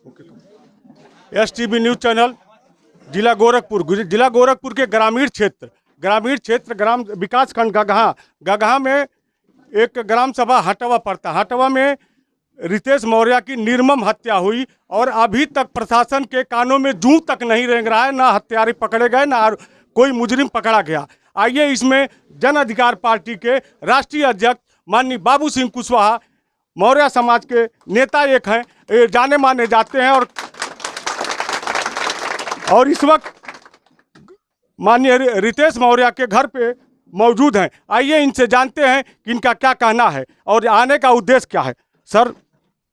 STV news channel जिला गोरखपुर के ग्रामीण क्षेत्र ग्राम विकास खंड गगहा में एक ग्राम सभा हटवा पड़ता। हटवा में रितेश मौर्य की निर्मम हत्या हुई और अभी तक प्रशासन के कानों में जूं तक नहीं रेंग रहा है। ना हत्यारे पकड़े गए, ना कोई मुजरिम पकड़ा गया। आइए इसमें जन अधिकार पार्टी के राष्ट्रीय अध्यक्ष माननीय बाबू सिंह कुशवाहा, मौर्य समाज के नेता एक हैं, जाने माने जाते हैं और इस वक्त माननीय रितेश मौर्य के घर पे मौजूद हैं। आइए इनसे जानते हैं कि इनका क्या कहना है और आने का उद्देश्य क्या है। सर,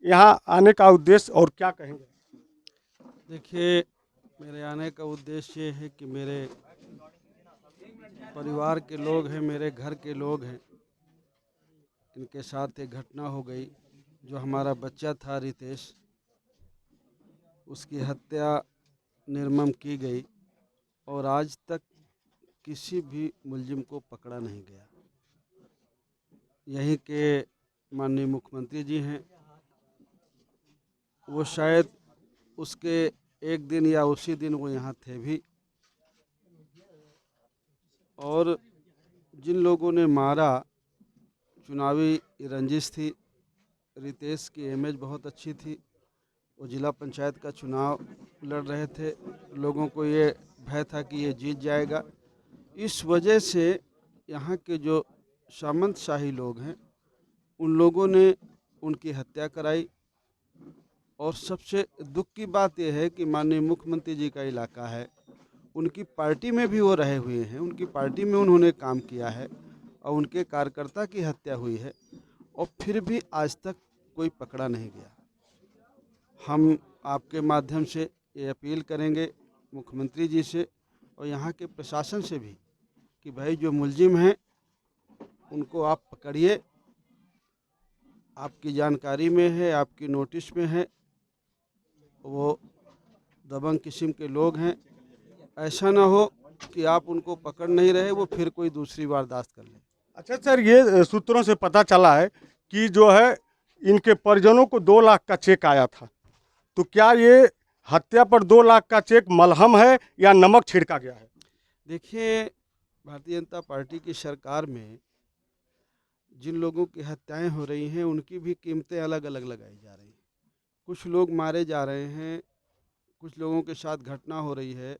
यहाँ आने का उद्देश्य और क्या कहेंगे? देखिए, मेरे आने का उद्देश्य ये है कि मेरे परिवार के लोग हैं, मेरे घर के लोग हैं, इनके साथ एक घटना हो गई। जो हमारा बच्चा था रितेश, उसकी हत्या निर्मम की गई और आज तक किसी भी मुलजिम को पकड़ा नहीं गया। यहीं के माननीय मुख्यमंत्री जी हैं, वो शायद उसके एक दिन या उसी दिन वो यहाँ थे भी। और जिन लोगों ने मारा, चुनावी रंजिश थी। रितेश की इमेज बहुत अच्छी थी। वो जिला पंचायत का चुनाव लड़ रहे थे। लोगों को ये भय था कि ये जीत जाएगा। इस वजह से यहाँ के जो सामंतशाही लोग हैं, उन लोगों ने उनकी हत्या कराई। और सबसे दुख की बात यह है कि माननीय मुख्यमंत्री जी का इलाका है, उनकी पार्टी में भी वो रहे हुए हैं, उनकी पार्टी में उन्होंने काम किया है और उनके कार्यकर्ता की हत्या हुई है और फिर भी आज तक कोई पकड़ा नहीं गया। हम आपके माध्यम से ये अपील करेंगे मुख्यमंत्री जी से और यहाँ के प्रशासन से भी कि भाई जो मुलजिम हैं उनको आप पकड़िए। आपकी जानकारी में है, आपकी नोटिस में है, वो दबंग किस्म के लोग हैं। ऐसा ना हो कि आप उनको पकड़ नहीं रहे, वो फिर कोई दूसरी वारदात कर ले। अच्छा सर, ये सूत्रों से पता चला है कि जो है इनके परिजनों को 2 लाख का चेक आया था, तो क्या ये हत्या पर 2 लाख का चेक मलहम है या नमक छिड़का गया है? देखिए, भारतीय जनता पार्टी की सरकार में जिन लोगों की हत्याएं हो रही हैं, उनकी भी कीमतें अलग अलग लगाई जा रही हैं। कुछ लोग मारे जा रहे हैं, कुछ लोगों के साथ घटना हो रही है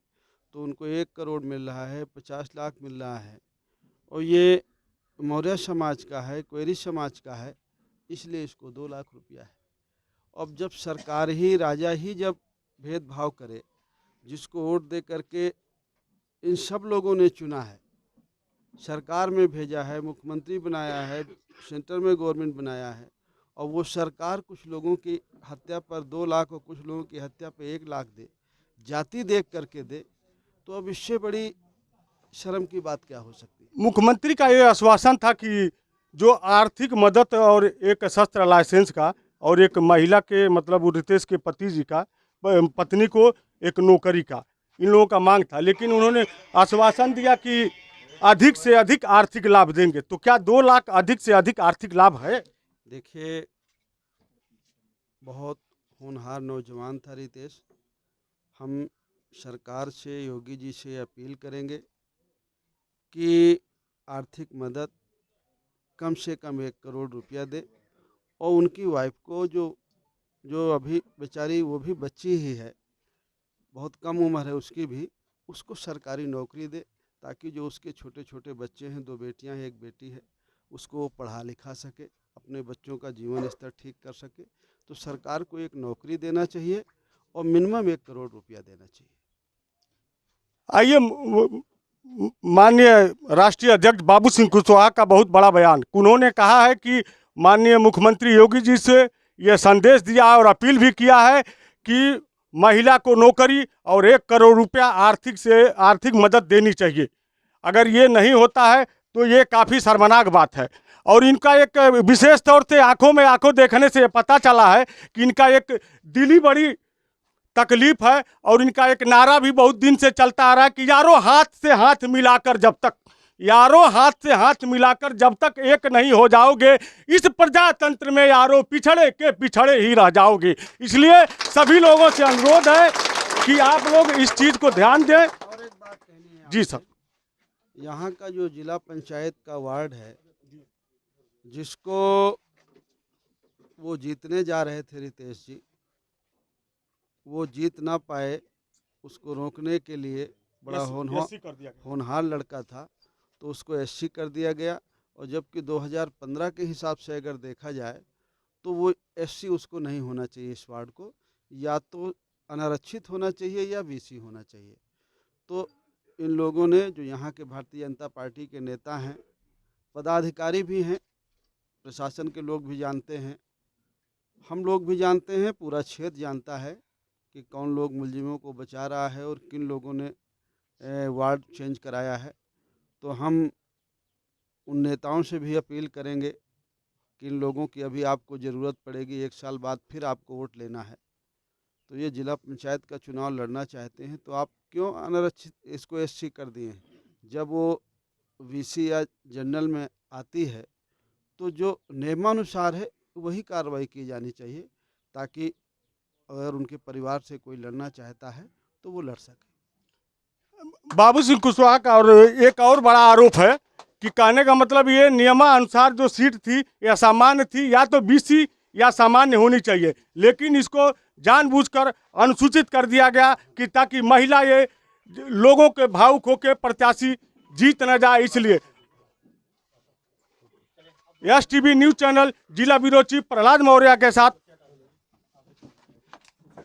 तो उनको 1 करोड़ मिल रहा है, 50 लाख मिल रहा है। और ये मौर्य समाज का है, क्वेरी समाज का है, इसलिए इसको 2 लाख रुपया है। अब जब सरकार ही, राजा ही जब भेदभाव करे, जिसको वोट दे करके इन सब लोगों ने चुना है, सरकार में भेजा है, मुख्यमंत्री बनाया है, सेंटर में गवर्नमेंट बनाया है, और वो सरकार कुछ लोगों की हत्या पर 2 लाख और कुछ लोगों की हत्या पर 1 लाख दे, जाति देख करके दे, तो अब इससे बड़ी शर्म की बात क्या हो सकती है? मुख्यमंत्री का ये आश्वासन था कि जो आर्थिक मदद और एक शस्त्र लाइसेंस का और एक महिला के मतलब रितेश के पत्नी को एक नौकरी का इन लोगों का मांग था, लेकिन उन्होंने आश्वासन दिया कि अधिक से अधिक आर्थिक लाभ देंगे। तो क्या 2 लाख अधिक से अधिक आर्थिक लाभ है? देखिए, बहुत होनहार नौजवान था रितेश। हम सरकार से, योगी जी से अपील करेंगे कि आर्थिक मदद कम से कम 1 करोड़ रुपया दे और उनकी वाइफ को जो अभी बेचारी, वो भी बच्ची ही है, बहुत कम उम्र है उसकी भी, उसको सरकारी नौकरी दे ताकि जो उसके छोटे छोटे बच्चे हैं, 2 बेटियां हैं, 1 बेटी है, उसको वो पढ़ा लिखा सके, अपने बच्चों का जीवन स्तर ठीक कर सके। तो सरकार को एक नौकरी देना चाहिए और मिनिमम 1 करोड़ रुपया देना चाहिए। आइए माननीय राष्ट्रीय अध्यक्ष बाबू सिंह कुशवाहा का बहुत बड़ा बयान। उन्होंने कहा है कि माननीय मुख्यमंत्री योगी जी से यह संदेश दिया है और अपील भी किया है कि महिला को नौकरी और 1 करोड़ रुपया आर्थिक मदद देनी चाहिए। अगर ये नहीं होता है तो ये काफ़ी शर्मनाक बात है। और इनका एक विशेष तौर से आंखों में आंखों देखने से पता चला है कि इनका एक दिली बड़ी तकलीफ है और इनका एक नारा भी बहुत दिन से चलता आ रहा है कि यारों हाथ से हाथ मिलाकर जब तक यारों हाथ से हाथ मिलाकर जब तक एक नहीं हो जाओगे, इस प्रजातंत्र में यारों पिछड़े के पिछड़े ही रह जाओगे। इसलिए सभी लोगों से अनुरोध है कि आप लोग इस चीज़ को ध्यान दें। और एक बात कहनी है जी सर। यहाँ का जो जिला पंचायत का वार्ड है, जिसको वो जीतने जा रहे थे रितेश जी, वो जीत ना पाए, उसको रोकने के लिए बड़ा होनहार लड़का था, तो उसको एससी कर दिया गया। और जबकि 2015 के हिसाब से अगर देखा जाए तो वो एससी उसको नहीं होना चाहिए, इस वार्ड को या तो अनारक्षित होना चाहिए या बीसी होना चाहिए। तो इन लोगों ने, जो यहाँ के भारतीय जनता पार्टी के नेता हैं, पदाधिकारी भी हैं, प्रशासन के लोग भी जानते हैं, हम लोग भी जानते हैं, पूरा क्षेत्र जानता है कि कौन लोग मुलजिमों को बचा रहा है और किन लोगों ने वार्ड चेंज कराया है। तो हम उन नेताओं से भी अपील करेंगे कि इन लोगों की अभी आपको ज़रूरत पड़ेगी, 1 साल बाद फिर आपको वोट लेना है। तो ये जिला पंचायत का चुनाव लड़ना चाहते हैं तो आप क्यों अनारक्षित इसको एससी कर दिए हैं? जब वो वीसी या जनरल में आती है तो जो नियमानुसार है वही कार्रवाई की जानी चाहिए, ताकि अगर उनके परिवार से कोई लड़ना चाहता है तो वो लड़ सके। बाबू सिंह कुशवाहा का और एक और बड़ा आरोप है कि कहने का मतलब ये नियमानुसार जो सीट थी ये असामान्य थी, या तो बीसी या सामान्य होनी चाहिए, लेकिन इसको जानबूझकर अनुसूचित कर दिया गया कि ताकि महिला ये लोगों के भावुक होकर प्रत्याशी जीत न जाए। इसलिए STV न्यूज़ चैनल जिला ब्यूरो चीफ प्रहलाद मौर्य के साथ